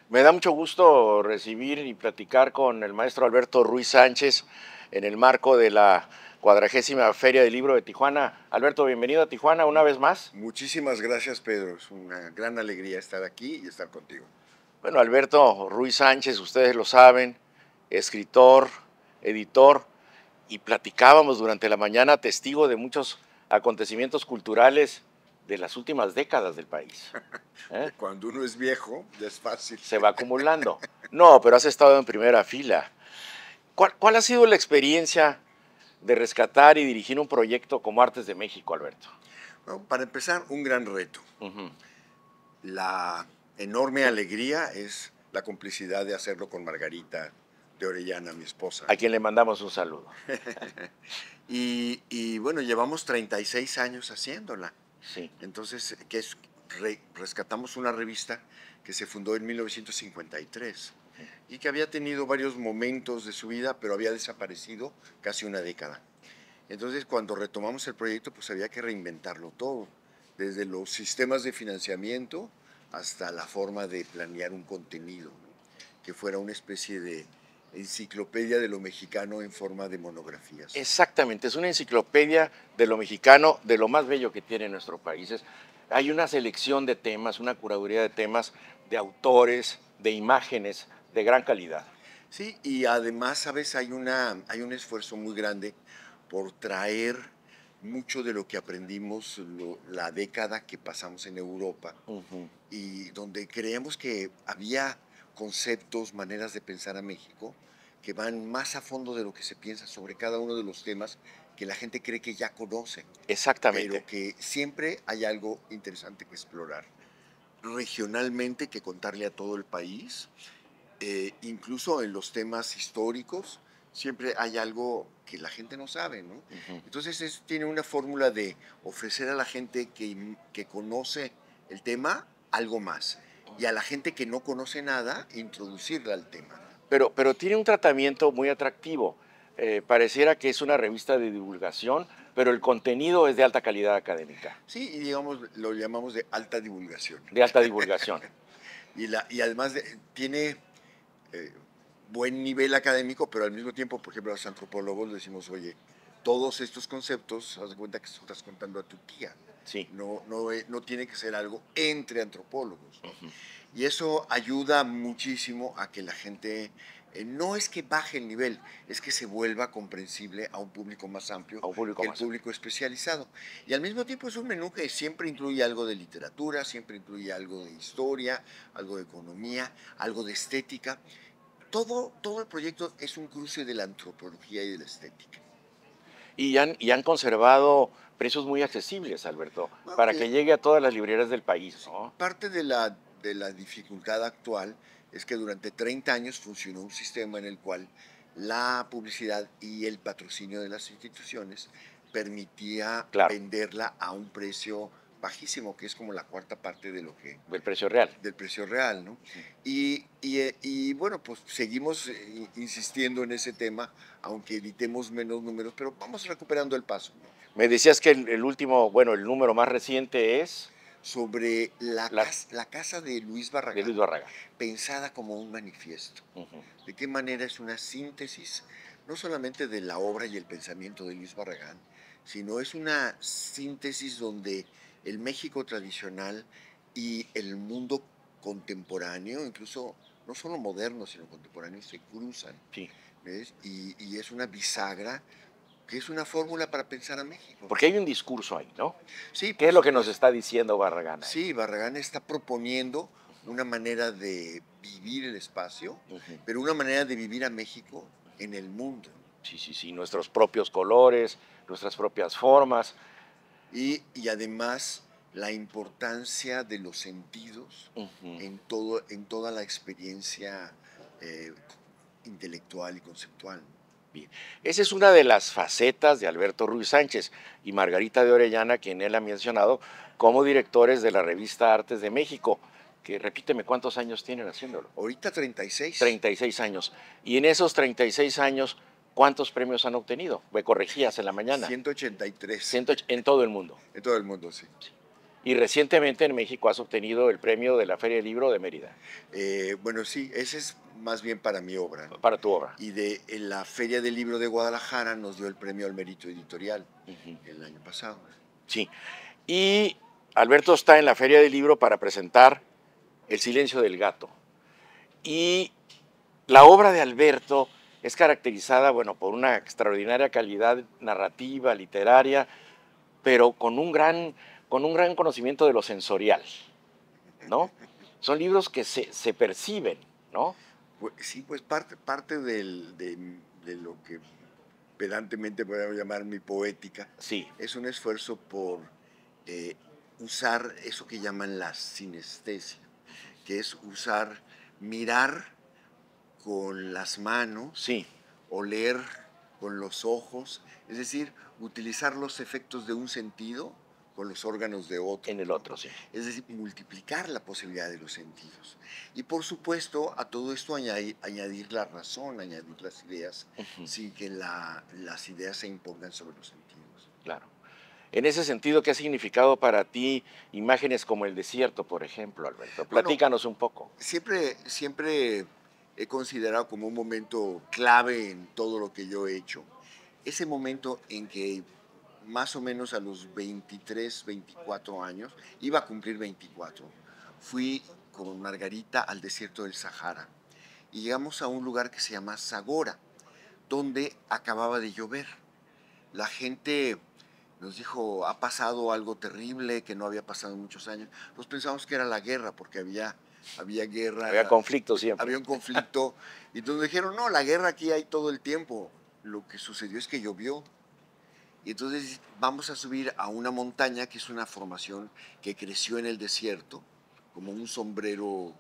Me da mucho gusto recibir y platicar con el maestro Alberto Ruiz Sánchez en el marco de la 40ª Feria del Libro de Tijuana. Alberto, bienvenido a Tijuana una vez más. Muchísimas gracias, Pedro. Es una gran alegría estar aquí y estar contigo. Bueno, Alberto Ruiz Sánchez, ustedes lo saben, escritor, editor, y platicábamos durante la mañana, testigo de muchos acontecimientos culturales de las últimas décadas del país. Cuando uno es viejo, ya es fácil. Se va acumulando. No, pero has estado en primera fila. ¿Cuál ha sido la experiencia de rescatar y dirigir un proyecto como Artes de México, Alberto? Bueno, para empezar, un gran reto. Uh-huh. La enorme alegría es la complicidad de hacerlo con Margarita de Orellana, mi esposa. A quien le mandamos un saludo. y bueno, llevamos 36 años haciéndola. Sí. Entonces, rescatamos una revista que se fundó en 1953 y que había tenido varios momentos de su vida, pero había desaparecido casi una década. Entonces, cuando retomamos el proyecto, pues había que reinventarlo todo, desde los sistemas de financiamiento hasta la forma de planear un contenido, ¿no? Que fuera una especie de enciclopedia de lo mexicano en forma de monografías. Exactamente, es una enciclopedia de lo mexicano, de lo más bello que tiene nuestro país. Hay una selección de temas, una curaduría de temas, de autores, de imágenes de gran calidad. Sí, y además, ¿sabes? Hay un esfuerzo muy grande por traer mucho de lo que aprendimos la década que pasamos en Europa, y donde creemos que había conceptos, maneras de pensar a México que van más a fondo de lo que se piensa sobre cada uno de los temas que la gente cree que ya conoce. Exactamente. Pero que siempre hay algo interesante que explorar. Regionalmente, que contarle a todo el país, incluso en los temas históricos, siempre hay algo que la gente no sabe, ¿no? Entonces tiene una fórmula de ofrecer a la gente que conoce el tema algo más, y a la gente que no conoce nada, introducirla al tema. Pero tiene un tratamiento muy atractivo. Pareciera que es una revista de divulgación, pero el contenido es de alta calidad académica. Sí, y digamos, lo llamamos de alta divulgación. De alta divulgación. y además tiene buen nivel académico, pero al mismo tiempo, por ejemplo, a los antropólogos le decimos, oye, todos estos conceptos, haz de cuenta que estás contando a tu tía. Sí. No tiene que ser algo entre antropólogos, ¿no? Y eso ayuda muchísimo a que la gente, no es que baje el nivel, es que se vuelva comprensible a un público más amplio que el público especializado. Y al mismo tiempo es un menú que siempre incluye algo de literatura, siempre incluye algo de historia, algo de economía, algo de estética. Todo el proyecto es un cruce de la antropología y de la estética. Y han conservado precios muy accesibles, Alberto, bueno, para que llegue a todas las librerías del país, ¿no? Parte de la dificultad actual es que durante 30 años funcionó un sistema en el cual la publicidad y el patrocinio de las instituciones permitía venderla a un precio bajísimo, que es como la cuarta parte de lo que... Del precio real. Del precio real, ¿no? Y bueno, pues seguimos insistiendo en ese tema, aunque editemos menos números, pero vamos recuperando el paso, ¿no? Me decías que el último, bueno, el número más reciente es... Sobre la casa de Luis Barragán. De Luis Barragán. Pensada como un manifiesto. ¿De qué manera es una síntesis, no solamente de la obra y el pensamiento de Luis Barragán, sino es una síntesis donde el México tradicional y el mundo contemporáneo, incluso no solo moderno, sino contemporáneo, se cruzan? Sí. ¿Ves? Y es una bisagra, que es una fórmula para pensar a México. Porque hay un discurso ahí, ¿no? Sí. ¿Qué es lo que nos está diciendo Barragán ahí? Sí, Barragán está proponiendo una manera de vivir el espacio, pero una manera de vivir a México en el mundo. Sí, nuestros propios colores, nuestras propias formas. Y además la importancia de los sentidos en toda la experiencia intelectual y conceptual. Bien. Esa es una de las facetas de Alberto Ruiz Sánchez y Margarita de Orellana, quien él ha mencionado como directores de la revista Artes de México, que repíteme cuántos años tienen haciéndolo. Ahorita 36. 36 años. Y en esos 36 años, ¿cuántos premios han obtenido? Me corregías en la mañana. 183. En todo el mundo. En todo el mundo, sí. Y recientemente en México has obtenido el premio de la Feria del Libro de Mérida Bueno, sí, ese es más bien para mi obra, ¿no? para tu obra. Y en la Feria del Libro de Guadalajara nos dio el premio al mérito editorial el año pasado. Sí. Y Alberto está en la Feria del Libro para presentar El silencio del gato. Y la obra de Alberto es caracterizada, bueno, por una extraordinaria calidad narrativa, literaria, pero con un gran conocimiento de lo sensorial, ¿no? Son libros que se perciben, ¿no? Pues, sí, pues parte de lo que pedantemente podemos llamar mi poética Sí, es un esfuerzo por eh, usar eso que llaman la sinestesia, que es mirar con las manos, sí, oler con los ojos, es decir, utilizar los efectos de un sentido con los órganos de otro. en el ¿no? otro, sí. Es decir, multiplicar la posibilidad de los sentidos. Y por supuesto, a todo esto añadir la razón, añadir las ideas, sin que las ideas se impongan sobre los sentidos. Claro. En ese sentido, ¿qué ha significado para ti imágenes como el desierto, por ejemplo, Alberto? Bueno, Platícanos un poco. siempre he considerado como un momento clave en todo lo que yo he hecho. Ese momento en que más o menos a los 23, 24 años, iba a cumplir 24, fui con Margarita al desierto del Sahara y llegamos a un lugar que se llama Zagora, donde acababa de llover. La gente nos dijo, ha pasado algo terrible que no había pasado en muchos años. Pues pensamos que era la guerra, porque había guerra, Había conflicto siempre. había un conflicto. Y entonces dijeron, no, la guerra aquí hay todo el tiempo. Lo que sucedió es que llovió. Y entonces vamos a subir a una montaña que es una formación que creció en el desierto, como un sombrero,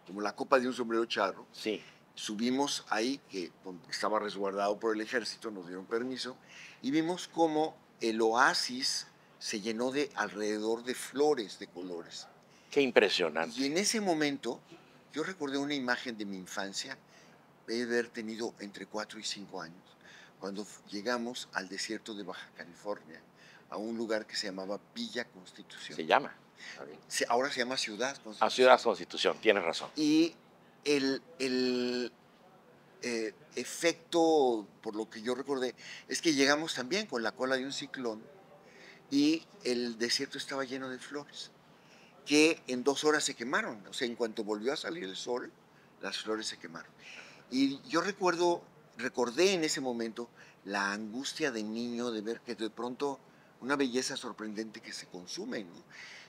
como la copa de un sombrero charro. Sí, Subimos ahí, que estaba resguardado por el ejército, nos dieron permiso, y vimos cómo el oasis se llenó de alrededor de flores de colores. qué impresionante. Y en ese momento yo recordé una imagen de mi infancia, de haber tenido entre 4 y 5 años, cuando llegamos al desierto de Baja California, a un lugar que se llamaba Villa Constitución. Se llama. Ahora se llama Ciudad A Constitución. Ciudad Constitución, tienes razón. Y el efecto, por lo que yo recordé, es que llegamos también con la cola de un ciclón y el desierto estaba lleno de flores, que en 2 horas se quemaron. O sea, en cuanto volvió a salir el sol, las flores se quemaron. Y yo recordé en ese momento la angustia de niño de ver que de pronto una belleza sorprendente que se consume, ¿no?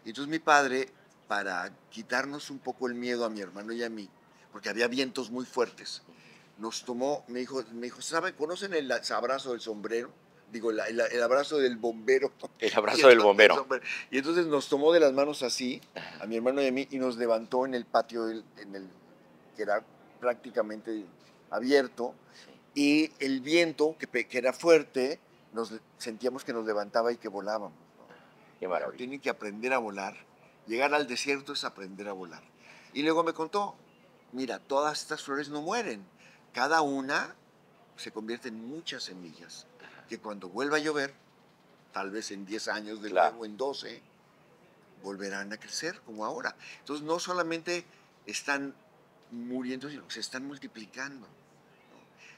Y entonces mi padre, para quitarnos un poco el miedo a mi hermano y a mí, porque había vientos muy fuertes, nos tomó, me dijo, ¿saben? ¿Conocen el abrazo del sombrero? Digo, el abrazo del bombero. El Y abrazo del bombero. Y entonces nos tomó de las manos así, a mi hermano y a mí, y nos levantó en el patio, que era prácticamente abierto, y el viento, que era fuerte, sentíamos que nos levantaba y que volábamos. ¿no? Qué maravilla. Tienen que aprender a volar. Llegar al desierto es aprender a volar. Y luego me contó, mira, todas estas flores no mueren. Cada una se convierte en muchas semillas, que cuando vuelva a llover, tal vez en 10 años de nuevo, en 12, volverán a crecer como ahora. Entonces no solamente están muriendo, sino que se están multiplicando. ¿no?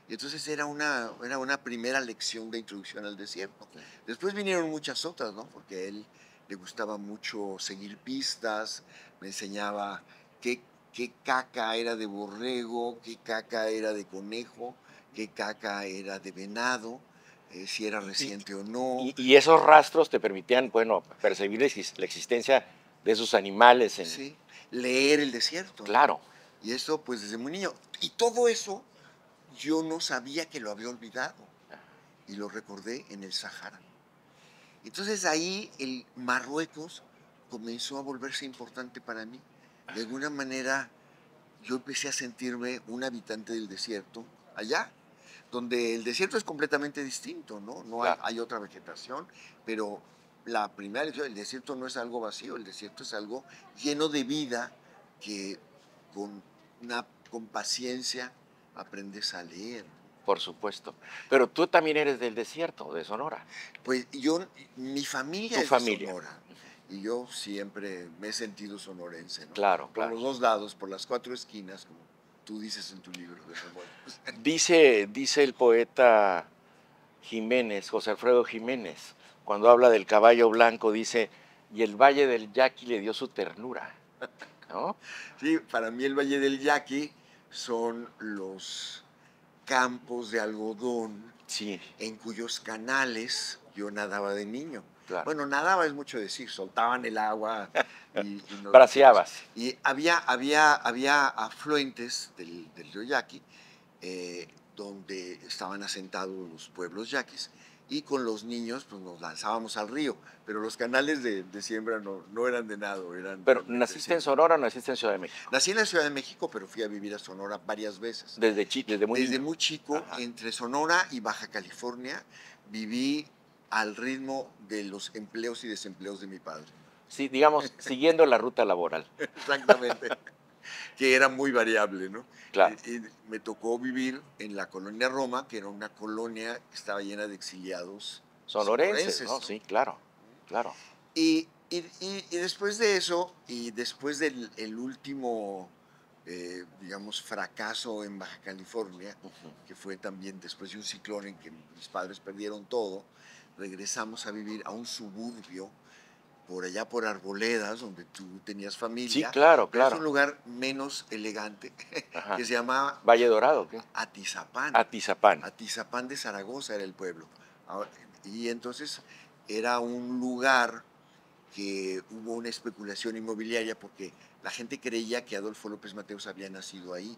Y entonces era una primera lección de introducción al desierto. Después vinieron muchas otras, ¿no? Porque a él le gustaba mucho seguir pistas, me enseñaba qué caca era de borrego, qué caca era de conejo, qué caca era de venado, si era reciente o no. Y esos rastros te permitían, bueno, percibir la existencia de esos animales. Sí, leer el desierto. Claro. Y eso pues desde muy niño. Y todo eso yo no sabía que lo había olvidado. Y lo recordé en el Sahara. Entonces ahí el Marruecos comenzó a volverse importante para mí. De alguna manera yo empecé a sentirme un habitante del desierto allá, donde el desierto es completamente distinto, ¿no? Hay otra vegetación, pero la primera lección, el desierto no es algo vacío, el desierto es algo lleno de vida que con paciencia aprendes a leer. Por supuesto. Pero tú también eres del desierto, de Sonora. Pues mi familia Tu es familia. de Sonora. Y yo siempre me he sentido sonorense, ¿no? Claro, Por claro. los dos lados, por las cuatro esquinas, como tú dices en tu libro de memorias. Dice el poeta Jiménez, José Alfredo Jiménez, cuando habla del caballo blanco, dice, y el Valle del Yaqui le dio su ternura, ¿no? Sí, para mí el Valle del Yaqui son los campos de algodón Sí, en cuyos canales yo nadaba de niño. claro. Bueno, nadaba es mucho decir, soltaban el agua y nos metíamos. Braceabas. Y había afluentes del río Yaqui donde estaban asentados los pueblos yaquis y con los niños pues nos lanzábamos al río, pero los canales de siembra no eran de nado, eran Pero, realmente ¿naciste en siembra. Sonora o naciste en Ciudad de México? Nací en la Ciudad de México, pero fui a vivir a Sonora varias veces. Desde muy Desde niño. muy chico, Ajá. entre Sonora y Baja California, viví al ritmo de los empleos y desempleos de mi padre. Sí, digamos, siguiendo la ruta laboral. Exactamente. Que era muy variable, ¿no? Claro. Y me tocó vivir en la colonia Roma, que era una colonia que estaba llena de exiliados Sonorenses, ¿no? ¿no? Sí, claro, claro. Y después de eso, y después del el último, digamos, fracaso en Baja California, Ujú. que fue también después de un ciclón en que mis padres perdieron todo, regresamos a vivir a un suburbio por allá por Arboledas, donde tú tenías Sí, familia, claro, pero es un claro. lugar menos elegante, Ajá. que se llamaba Valle Dorado, ¿qué? Atizapán. Atizapán. Atizapán de Zaragoza era el pueblo. Y entonces era un lugar que hubo una especulación inmobiliaria porque la gente creía que Adolfo López Mateos había nacido ahí.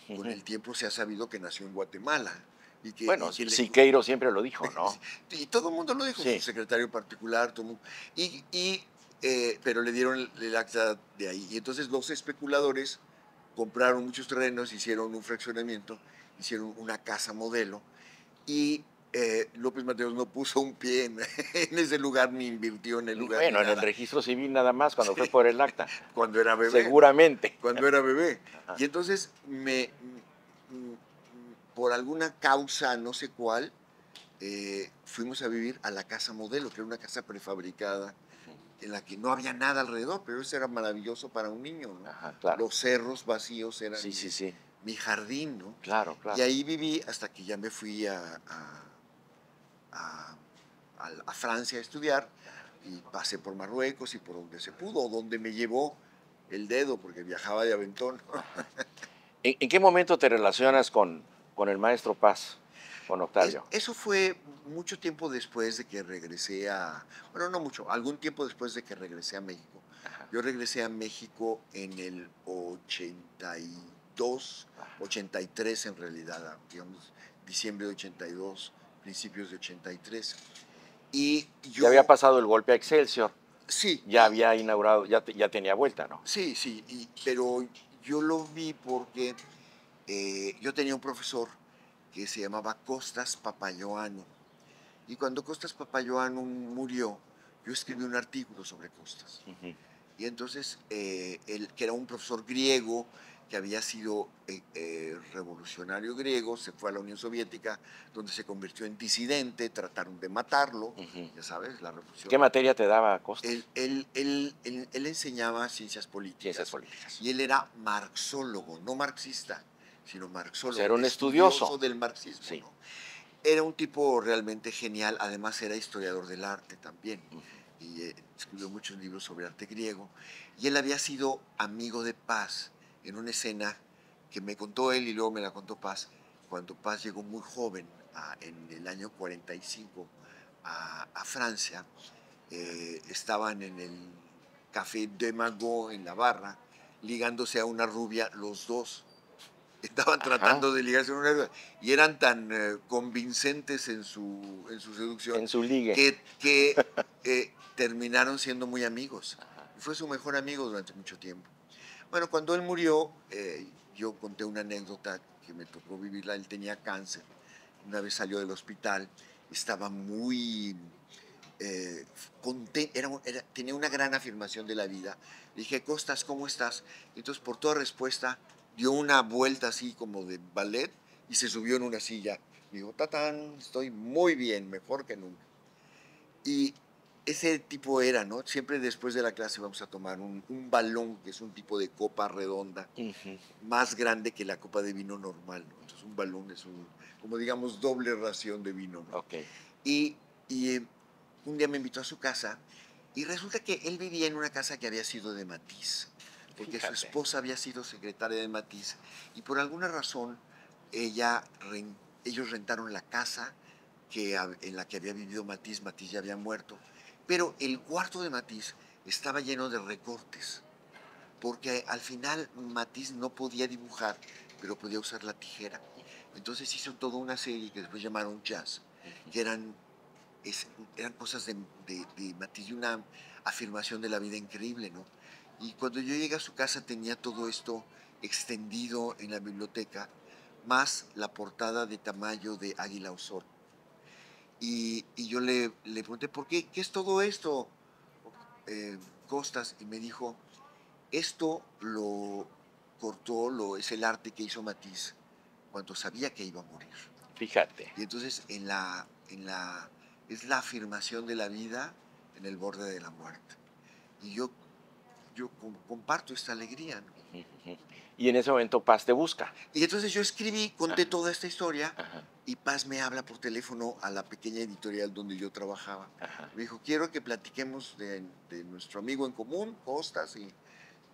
Con Ujú. el tiempo se ha sabido que nació en Guatemala. Bueno, Siqueiro siempre lo dijo, ¿no? y todo el mundo lo dijo, su Sí. secretario particular, todo el mundo. Pero le dieron el acta de ahí. Y entonces los especuladores compraron muchos terrenos, hicieron un fraccionamiento, hicieron una casa modelo y López Mateos no puso un pie en ese lugar, ni invirtió en el lugar, ni Bueno, en el nada, registro civil nada más, cuando fue por el acta. cuando era bebé, ¿no? Seguramente. Cuando era bebé. Ajá. Y entonces, por alguna causa, no sé cuál, fuimos a vivir a la casa modelo, que era una casa prefabricada en la que no había nada alrededor, pero eso era maravilloso para un niño, ¿no? Ajá, claro. Los cerros vacíos eran Sí, sí, sí. mi jardín, ¿no? Claro, Y claro. ahí viví hasta que ya me fui a- a Francia a estudiar y pasé por Marruecos y por donde se pudo, donde me llevó el dedo, porque viajaba de aventón. ¿En qué momento te relacionas con el maestro Paz, con Octavio? Eso fue mucho tiempo después de que regresé bueno, no mucho, algún tiempo después de que regresé a México. Ajá. Yo regresé a México en el 82, 83 en realidad, digamos, diciembre de 82, principios de 83. Y Ya había yo, pasado el golpe a Excelsior, sí, ya había inaugurado, ya tenía vuelta, ¿no? sí, sí, pero yo lo vi porque yo tenía un profesor que se llamaba Costas Papayoano. Y cuando Costas Papayoano murió, yo escribí un artículo sobre Costas. Ujú. Y entonces, él, que era un profesor griego, que había sido revolucionario griego, se fue a la Unión Soviética, donde se convirtió en disidente, trataron de matarlo, Ujú. ya sabes, la revolución. ¿Qué materia te daba Costas? Él enseñaba ciencias Ciencias políticas políticas. y él era marxólogo, no marxista, sino O sea, marxólogo, era un estudioso estudioso. del marxismo. Sí. ¿No? Era un tipo realmente genial, además era historiador del arte también Ujú. y escribió muchos libros sobre arte griego. Y él había sido amigo de Paz en una escena que me contó él y luego me la contó Paz, cuando Paz llegó muy joven, en el año 45, a Francia. Estaban en el Café de Magot, en la barra, ligándose a una rubia los dos. Estaban Ajá. tratando de ligarse a una rubia y eran tan convincentes en su seducción En su ligue. que terminaron siendo muy amigos. Y fue su mejor amigo durante mucho tiempo. Bueno, cuando él murió, yo conté una anécdota que me tocó vivirla. Él tenía cáncer. Una vez salió del hospital, estaba muy tenía una gran afirmación de la vida. Le dije, Costas, ¿cómo estás? Y entonces, por toda respuesta, dio una vuelta así como de ballet y se subió en una silla. Me dijo, tatán, estoy muy bien, mejor que nunca. Y ese tipo era, ¿no? Siempre después de la clase vamos a tomar un balón, que es un tipo de copa redonda, Ujú. más grande que la copa de vino normal, ¿no? Entonces un balón es como digamos, doble ración de vino, ¿no? Ok. Y, y un día me invitó a su casa y resulta que él vivía en una casa que había sido de Matisse, porque su Fíjate. esposa había sido secretaria de Matisse y por alguna razón ella, ellos rentaron la casa en la que había vivido Matisse. Matisse ya había muerto, pero el cuarto de Matisse estaba lleno de recortes, porque al final Matisse no podía dibujar, pero podía usar la tijera. Entonces hizo toda una serie que después llamaron Jazz, que eran cosas de Matisse y una afirmación de la vida increíble, ¿no? Y cuando yo llegué a su casa tenía todo esto extendido en la biblioteca, más la portada de Tamayo de Águila Osor. Y yo le pregunté, ¿por qué? ¿Qué es todo esto, Costas? Y me dijo, esto lo cortó, es el arte que hizo Matisse cuando sabía que iba a morir. Fíjate. Y entonces es la afirmación de la vida en el borde de la muerte. Y yo comparto esta alegría, ¿no? Ujú. Y en ese momento Paz te busca. Y entonces yo escribí, conté Ajá. toda esta historia Ajá. y Paz me habla por teléfono a la pequeña editorial donde yo trabajaba. Ajá. Me dijo, quiero que platiquemos de nuestro amigo en común, Costas, y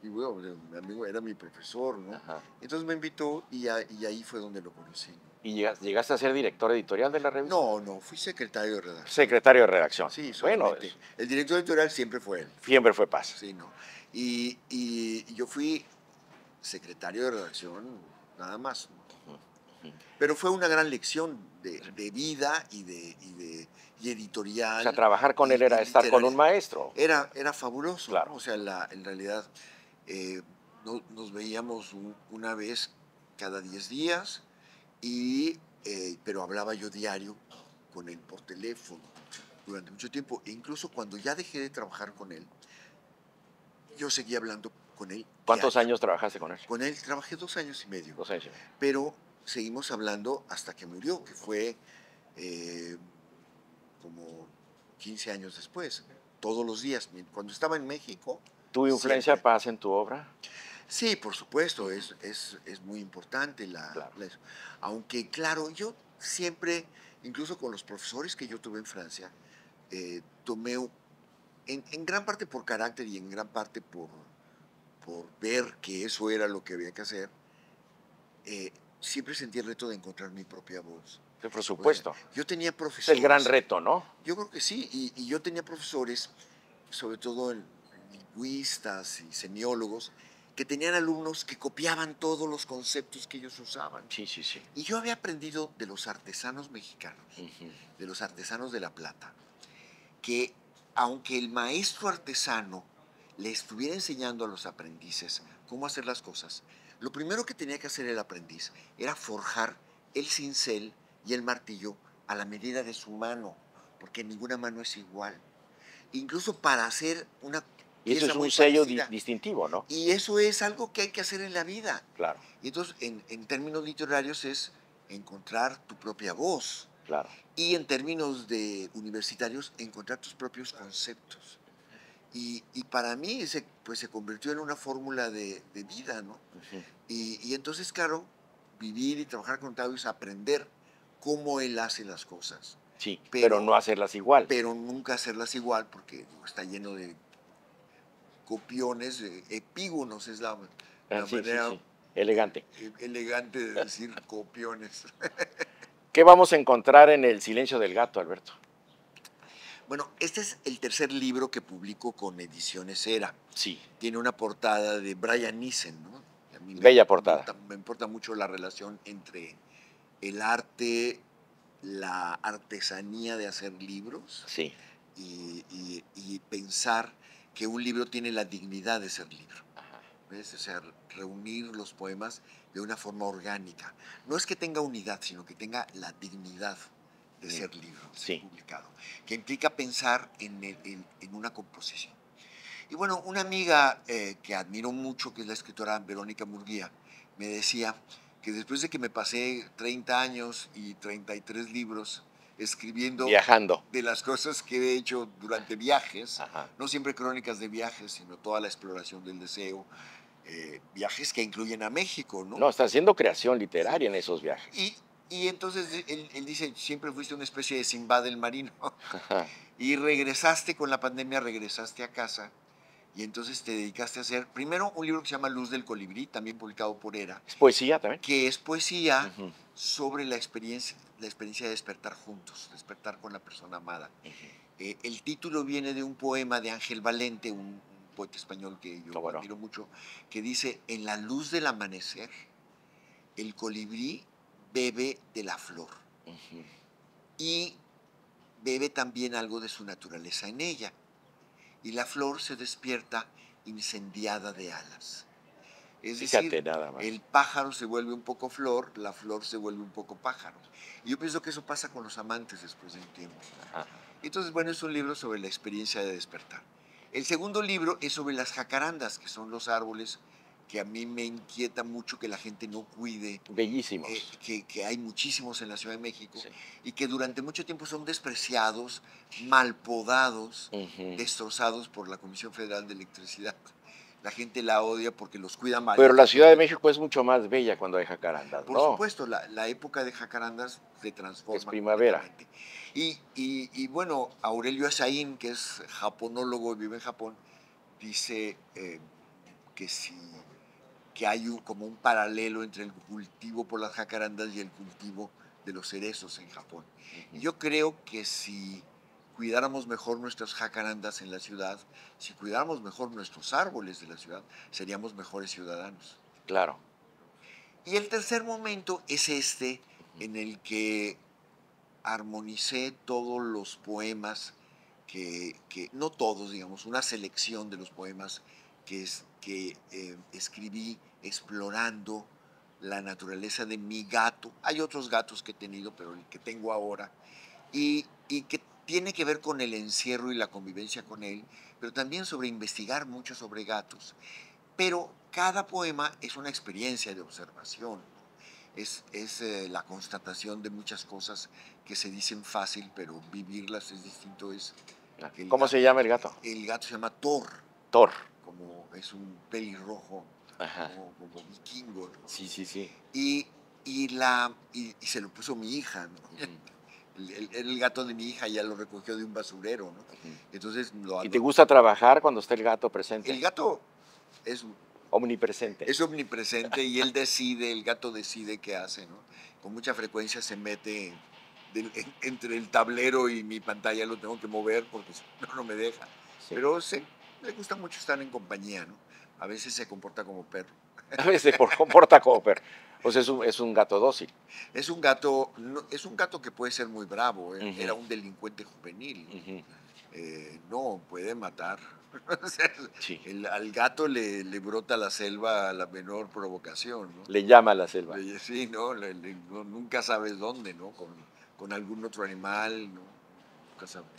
bueno, mi amigo era mi profesor, ¿no? Ajá. Entonces me invitó y ahí fue donde lo conocí. ¿Y llegaste a ser director editorial de la revista? No, no, fui secretario de redacción. Secretario de redacción. Sí, Bueno, solamente. El director editorial siempre fue él. siempre fue Paz. Sí, no. Y yo fui secretario de redacción, nada más. Pero fue una gran lección de vida y editorial. O sea, trabajar con él y era estar con un literaria. maestro. Era fabuloso, Claro. ¿no? O sea, en realidad nos veíamos una vez cada 10 días, pero hablaba yo diario con él por teléfono durante mucho tiempo. E incluso cuando ya dejé de trabajar con él, yo seguía hablando con él ¿Cuántos diario. años trabajaste con él? Con él trabajé 2 años y medio, 2 años y medio. pero seguimos hablando hasta que murió, que fue eh, como 15 años después, todos los días. Cuando estaba en México, ¿Tuvo influencia siempre. Paz en tu obra? Sí, por supuesto, es muy importante Claro. aunque claro, yo siempre, incluso con los profesores que yo tuve en Francia, tomé, en gran parte por carácter y en gran parte por ver que eso era lo que había que hacer, siempre sentí el reto de encontrar mi propia voz. Sí, por O sea, supuesto. yo tenía Es profesores. el gran reto, ¿no? Yo creo que sí, y yo tenía profesores, sobre todo lingüistas y semiólogos, que tenían alumnos que copiaban todos los conceptos que ellos usaban. Sí, sí, sí. Y yo había aprendido de los artesanos mexicanos, Ujú. de los artesanos de La Plata, que aunque el maestro artesano le estuviera enseñando a los aprendices cómo hacer las cosas, lo primero que tenía que hacer el aprendiz era forjar el cincel y el martillo a la medida de su mano, porque ninguna mano es igual. Incluso para hacer una Y eso pieza es un muy sello parecida. distintivo, ¿no? Y eso es algo que hay que hacer en la vida. Claro, Y entonces, en términos literarios, es encontrar tu propia voz. claro. Y en términos universitarios, encontrar tus propios conceptos. Y para mí pues se convirtió en una fórmula de vida, ¿no? Ujú. Y entonces, claro, vivir y trabajar con Octavio es aprender cómo él hace las cosas. Sí, pero no hacerlas igual. Pero nunca hacerlas igual, porque está lleno de copiones, epígonos es la Sí, sí, manera sí. Elegante. elegante de decir copiones. ¿Qué vamos a encontrar en El silencio del gato, Alberto? Bueno, este es el tercer libro que publico con Ediciones Era. Sí. Tiene una portada de Brian Nissen, ¿no? A mí Bella portada. Me importa mucho la relación entre el arte, la artesanía de hacer libros Sí. y pensar que un libro tiene la dignidad de ser libro. Ajá. ¿Ves? O sea, reunir los poemas de una forma orgánica. No es que tenga unidad, sino que tenga la dignidad de ser libro, de ser publicado, que implica pensar en una composición. Y bueno, una amiga que admiro mucho, que es la escritora Verónica Murguía, me decía que después de que me pasé 30 años y 33 libros escribiendo Viajando. de las cosas que he hecho durante viajes, Ajá. no siempre crónicas de viajes, sino toda la exploración del deseo, viajes que incluyen a México, ¿no? No, está haciendo creación literaria en esos viajes. Y entonces él dice, siempre fuiste una especie de Simbad el marino, Ajá. y regresaste con la pandemia, regresaste a casa, y entonces te dedicaste a hacer, primero, un libro que se llama Luz del Colibrí, también publicado por ERA, ¿Es poesía también? que es poesía Ujú, sobre la experiencia de despertar juntos, despertar con la persona amada. ujú. El título viene de un poema de Ángel Valente, un poeta español que yo ¿Cómo no? admiro mucho, que dice, en la luz del amanecer, el colibrí bebe de la flor Ujú. y bebe también algo de su naturaleza en ella. Y la flor se despierta incendiada de alas. Es Fíjate decir, nada más. el pájaro se vuelve un poco flor, la flor se vuelve un poco pájaro. Y yo pienso que eso pasa con los amantes después de un tiempo. Ajá. Entonces, bueno, es un libro sobre la experiencia de despertar. El segundo libro es sobre las jacarandas, que son los árboles que a mí me inquieta mucho que la gente no cuide, Bellísimos. que hay muchísimos en la Ciudad de México Sí. y que durante mucho tiempo son despreciados, mal podados, Ujú. destrozados por la Comisión Federal de Electricidad. La gente la odia porque los cuida mal. Pero la Ciudad de México es mucho más bella cuando hay jacarandas, Por ¿no? supuesto, la época de jacarandas se Es transforma primavera. completamente. Y bueno, Aurelio Azaín, que es japonólogo y vive en Japón, dice que, si, que hay como un paralelo entre el cultivo por las jacarandas y el cultivo de los cerezos en Japón. Y Ujú. yo creo que si cuidáramos mejor nuestras jacarandas en la ciudad, si cuidáramos mejor nuestros árboles de la ciudad, seríamos mejores ciudadanos. Claro. Y el tercer momento es este, Ujú. en el que armonicé todos los poemas no todos, digamos, una selección de los poemas que escribí explorando la naturaleza de mi gato. Hay otros gatos que he tenido, pero el que tengo ahora, y que tiene que ver con el encierro y la convivencia con él, pero también sobre investigar mucho sobre gatos. Pero cada poema es una experiencia de observación, ¿no? Es la constatación de muchas cosas que se dicen fácil, pero vivirlas es distinto. Es Ah, que ¿cómo se llama el gato? el gato se llama Thor, Thor. como es un pelirrojo, Ajá. como vikingo, ¿no? Sí, sí, sí. Y, y se lo puso mi hija, ¿no? Ujú, El gato de mi hija ya lo recogió de un basurero, ¿no? ujú. Entonces ¿Y te gusta trabajar cuando está el gato el presente? gato es Omnipresente. es omnipresente y él decide, el gato decide qué hace, ¿no? Con mucha frecuencia se mete entre el tablero y mi pantalla, lo tengo que mover porque si no, no me deja. Sí. Pero sí, le gusta mucho estar en compañía, ¿no? A veces se comporta como perro. A veces por comporta como perro. O sea, es un gato dócil. Es un gato, es un gato que puede ser muy bravo, ¿eh? Ujú, Era un delincuente juvenil, ¿no? ujú. No, puede matar. O sea, Sí. al gato le brota la selva a la menor provocación, ¿no? Le llama a la selva. Sí, ¿no? Nunca sabes dónde, ¿no? Con algún otro animal, ¿no? Nunca sabes.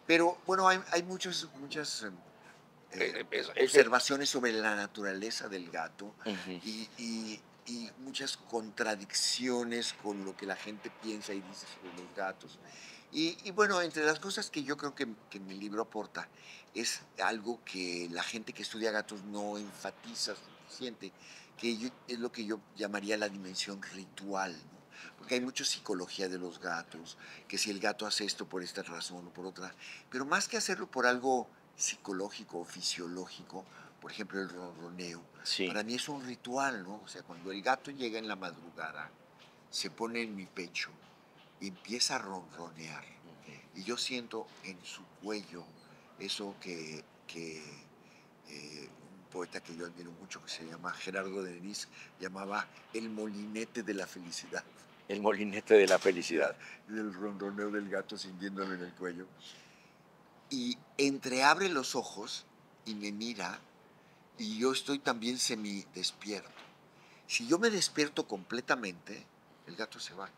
Pero bueno, hay muchas Eh, observaciones sobre la naturaleza del gato ujú. y muchas contradicciones con lo que la gente piensa y dice sobre los gatos. Y bueno, entre las cosas que yo creo que mi libro aporta es algo que la gente que estudia gatos no enfatiza suficiente, es lo que yo llamaría la dimensión ritual, ¿no? Porque hay mucha psicología de los gatos, que si el gato hace esto por esta razón o por otra, pero más que hacerlo por algo psicológico o fisiológico, por ejemplo el ronroneo, Sí. para mí es un ritual, ¿no? O sea, cuando el gato llega en la madrugada, se pone en mi pecho y empieza a ronronear. Ujú. Y yo siento en su cuello eso que un poeta que yo admiro mucho, que se llama Gerardo de Denis, llamaba el molinete de la felicidad. El molinete de la felicidad. El ronroneo del gato sintiéndolo en el cuello. Y entreabre los ojos y me mira y yo estoy también semi despierto. Si yo me despierto completamente, el gato se va.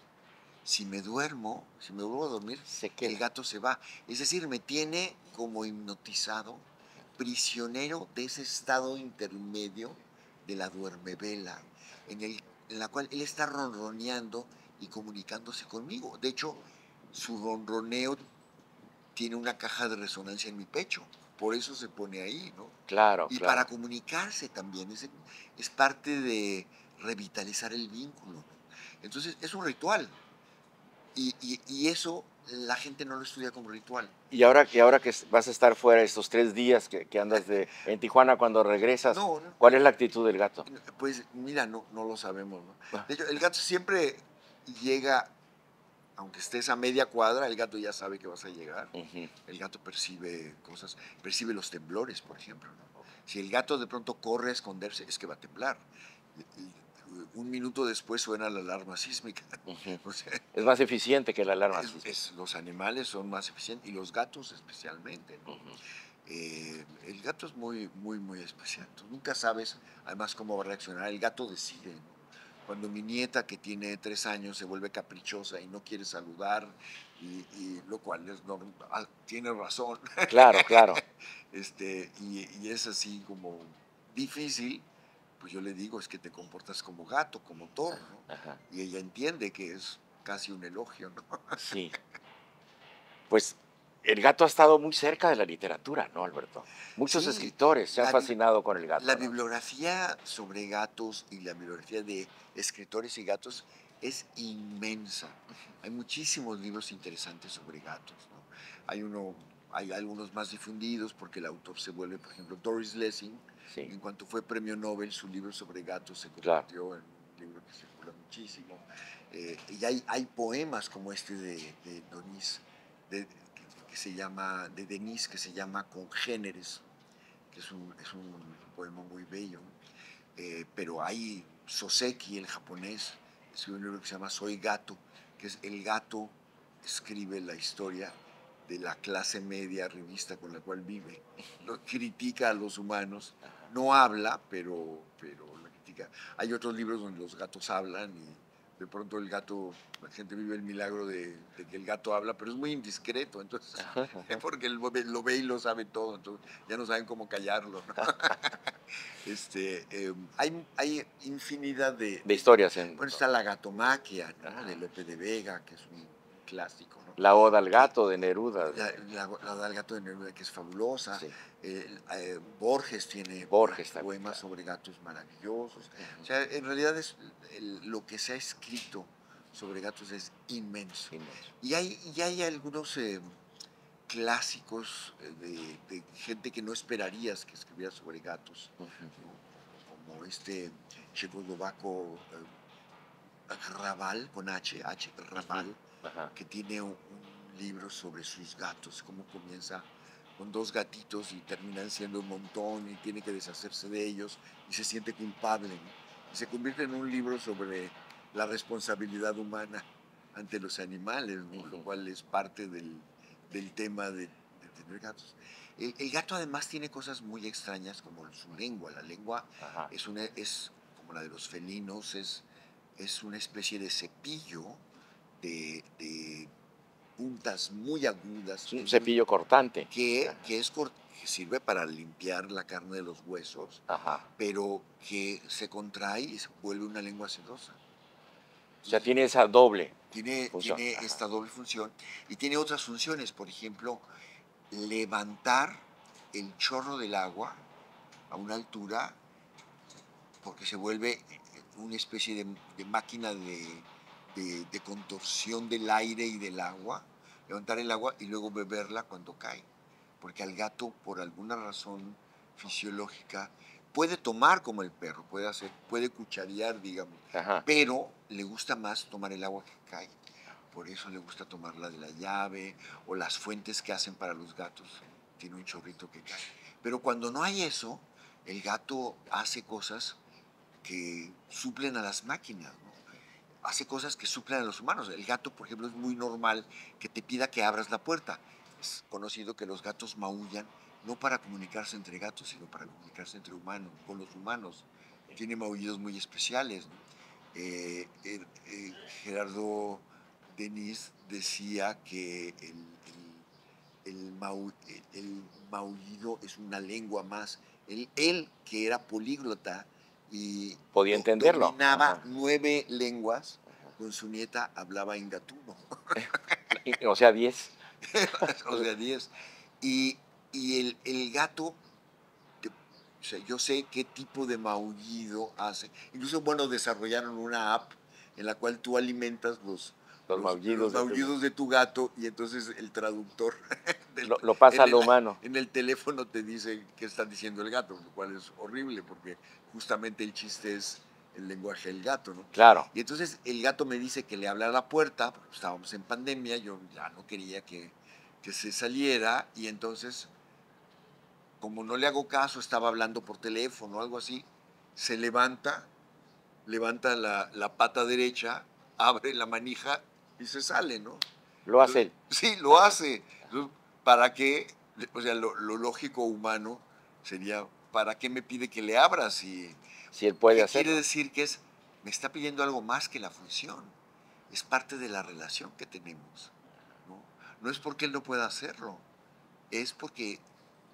Si me duermo, si me vuelvo a dormir, Se el queda. gato se va. Es decir, me tiene como hipnotizado, prisionero de ese estado intermedio de la duermevela, en la cual él está ronroneando y comunicándose conmigo. De hecho, su ronroneo tiene una caja de resonancia en mi pecho. Por eso se pone ahí, ¿no? Claro, Y para claro. comunicarse también, es parte de revitalizar el vínculo, ¿no? Entonces, es un ritual. Y eso la gente no lo estudia como ritual. Y ahora que vas a estar fuera estos 3 días que andas en Tijuana, cuando regresas, No, no, ¿cuál es la actitud del gato? pues mira, no lo sabemos, ¿no? Ah, De hecho, el gato siempre llega, aunque estés a media cuadra, el gato ya sabe que vas a llegar. ujú. El gato percibe cosas, percibe los temblores, por ejemplo, ¿no? Si el gato de pronto corre a esconderse, es que va a temblar. Un minuto después suena la alarma sísmica. Ujú. O sea, Es más eficiente que la alarma sísmica. los animales son más eficientes y los gatos especialmente, ¿no? Ujú. El gato es muy especial. Tú nunca sabes, además, cómo va a reaccionar. El gato decide, ¿no? Cuando mi nieta, que tiene 3 años, se vuelve caprichosa y no quiere saludar, y lo cual es normal, tiene razón, Claro, claro. y es así como difícil, pues yo le digo, es que te comportas como gato, como toro, ¿no? Ajá. Y ella entiende que es casi un elogio, ¿no? Sí. Pues el gato ha estado muy cerca de la literatura, ¿no, Alberto? Muchos Sí, escritores se han la, bi- fascinado con el la gato, ¿no? bibliografía sobre gatos y la bibliografía de escritores y gatos es inmensa. Hay muchísimos libros interesantes sobre gatos, ¿no? Hay uno, hay algunos más difundidos porque el autor se vuelve, por ejemplo, Doris Lessing. Sí, En cuanto fue premio Nobel, su libro sobre gatos se claro. convirtió en un libro que circula muchísimo. Y hay poemas como este de Denise, que se llama, de Denise, que se llama Congéneres, que es un poema muy bello. Pero hay Soseki, el japonés, escribe un libro que se llama Soy Gato, que es el gato escribe la historia de la clase media revista con la cual vive. Lo critica a los humanos, no habla, pero lo critica. Hay otros libros donde los gatos hablan y de pronto el gato, la gente vive el milagro de que el gato habla, pero es muy indiscreto, entonces, porque lo ve y lo sabe todo, entonces ya no saben cómo callarlo, ¿no? Hay infinidad De historias bueno, está la gatomaquia, ¿no? De Lope de Vega, que es un clásico, ¿no? la Oda al Que, gato de Neruda. la del gato de Neruda, que es fabulosa. Sí, Borges tiene Borges también, poemas claro. sobre gatos maravillosos. O Ujú. sea, en realidad lo que se ha escrito sobre gatos es inmenso. Inmenso. Y hay algunos clásicos de gente que no esperarías que escribiera sobre gatos, Ujú. ¿no? Como este checoslovaco Raval, con H, Ujú. Raval, Ajá. que tiene un libro sobre sus gatos, cómo comienza con 2 gatitos y terminan siendo un montón y tiene que deshacerse de ellos y se siente culpable, ¿no? Y se convierte en un libro sobre la responsabilidad humana ante los animales, ¿no? Lo Ujú. cual es parte del tema de tener gatos. El gato además tiene cosas muy extrañas como su lengua. La lengua Ajá. es como la de los felinos, es una especie de cepillo de puntas muy agudas Es un cepillo cortante. Ajá. que sirve para limpiar la carne de los huesos, Ajá. pero que se contrae y se vuelve una lengua sedosa. O sea, Entonces, tiene esa doble función. tiene Ajá. esta doble función y tiene otras funciones, por ejemplo, levantar el chorro del agua a una altura porque se vuelve una especie de máquina de contorsión del aire y del agua, levantar el agua y luego beberla cuando cae. Porque al gato, por alguna razón fisiológica, puede tomar como el perro, puede cucharear, digamos, Ajá. pero le gusta más tomar el agua que cae. Por eso le gusta tomar la de la llave o las fuentes que hacen para los gatos. Tiene un chorrito que cae. Pero cuando no hay eso, el gato hace cosas que suplen a las máquinas, ¿no? Hace cosas que suplen a los humanos. El gato, por ejemplo, es muy normal que te pida que abras la puerta. Es conocido que los gatos maullan no para comunicarse entre gatos, sino para comunicarse entre humanos, con los humanos. Tiene maullidos muy especiales, ¿no? Gerardo Denis decía que el maullido es una lengua más. Él, que era políglota y Podía entenderlo. dominaba Ajá. 9 lenguas, con su nieta hablaba en gatuno. O sea, 10. O sea, 10. Y, el gato, o sea, yo sé qué tipo de maullido hace. Incluso, bueno, desarrollaron una app en la cual tú alimentas Los los maullidos maullidos de tu gato y entonces el traductor lo pasa en a lo humano. en el teléfono te dice qué está diciendo el gato, lo cual es horrible porque justamente el chiste es el lenguaje del gato, ¿no? Claro. Y entonces el gato me dice que le habla a la puerta, porque estábamos en pandemia, yo ya no quería que se saliera y entonces, como no le hago caso, estaba hablando por teléfono o algo así, se levanta la pata derecha, abre la manija y se sale, ¿no? Lo hace él. Sí, lo hace. ¿Para qué? O sea, lo lógico humano sería, ¿para qué me pide que le abra? Si él puede ¿qué quiere hacerlo. decir? Que me está pidiendo algo más que la función. Es parte de la relación que tenemos. ¿No? No es porque él no pueda hacerlo, es porque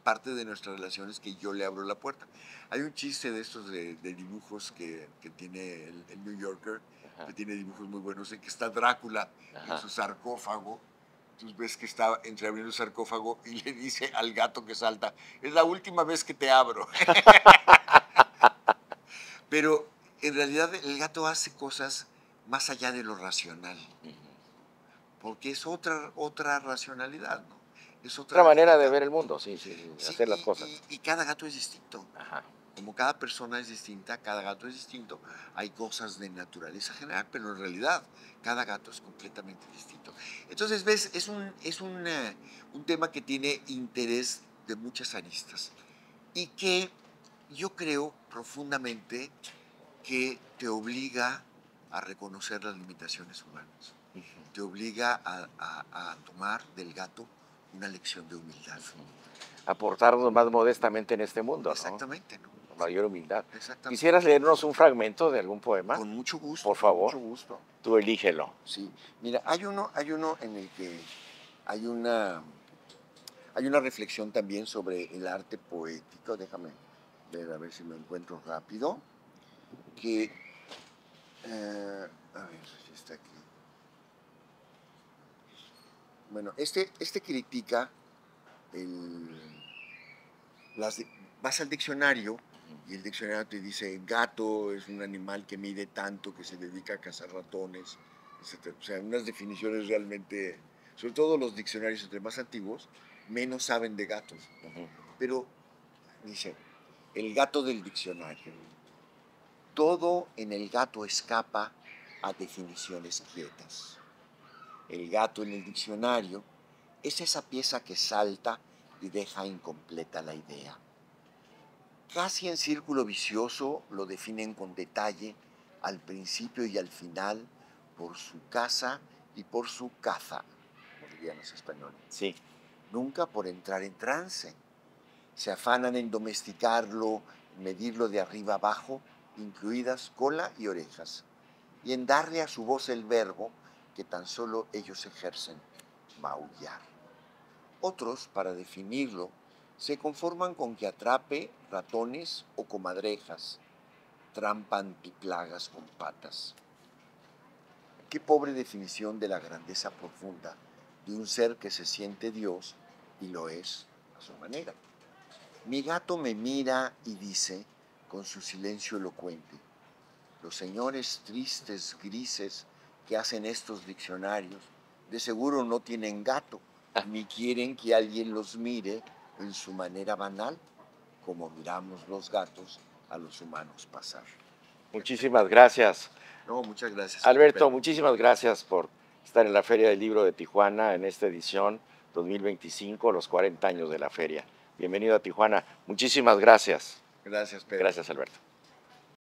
parte de nuestra relación es que yo le abro la puerta. Hay un chiste de estos de dibujos que tiene el New Yorker, Ajá. que tiene dibujos muy buenos, en que está Drácula en su sarcófago. Tú ves que está entreabriendo el sarcófago y le dice al gato que salta, es la última vez que te abro. Pero en realidad el gato hace cosas más allá de lo racional, porque es otra racionalidad, ¿no? Es Otra otra... manera de ver el mundo, sí, Sí, hacer las cosas. y cada gato es distinto. Ajá. Como cada persona es distinta, cada gato es distinto, hay cosas de naturaleza general, pero en realidad cada gato es completamente distinto. Entonces, ves, un tema que tiene interés de muchas aristas y que yo creo profundamente que te obliga a reconocer las limitaciones humanas, te obliga a tomar del gato una lección de humildad. Aportarnos más modestamente en este mundo, ¿no? Exactamente, ¿no? Mayor humildad. Exactamente. ¿Quisieras leernos un fragmento de algún poema? Con mucho gusto. Por favor. Con mucho gusto. Tú elígelo. Sí. Mira, hay uno en el que hay una reflexión también sobre el arte poético. Déjame ver a ver si lo encuentro rápido. Que, a ver si está aquí. Bueno, este critica vas al diccionario y el diccionario te dice gato es un animal que mide tanto, que se dedica a cazar ratones, etc. O sea, unas definiciones realmente, sobre todo los diccionarios entre más antiguos, menos saben de gatos. Pero dice, el gato del diccionario. Todo en el gato escapa a definiciones quietas. El gato en el diccionario es esa pieza que salta y deja incompleta la idea. Casi en círculo vicioso lo definen con detalle al principio y al final por su caza y por su caza, como dirían los españoles. Sí. Nunca por entrar en trance. Se afanan en domesticarlo, en medirlo de arriba abajo, incluidas cola y orejas, y en darle a su voz el verbo que tan solo ellos ejercen, maullar. Otros, para definirlo, se conforman con que atrape ratones o comadrejas, trampa antiplagas con patas. Qué pobre definición de la grandeza profunda de un ser que se siente Dios y lo es a su manera. Mi gato me mira y dice, con su silencio elocuente, los señores tristes, grises, que hacen estos diccionarios, de seguro no tienen gato, ni quieren que alguien los mire en su manera banal, como miramos los gatos a los humanos pasar. Muchísimas gracias. No, muchas gracias. Alberto, muchísimas gracias por estar en la Feria del Libro de Tijuana en esta edición 2025, los 40 años de la feria. Bienvenido a Tijuana. Muchísimas gracias. Gracias, Pedro. Gracias, Alberto.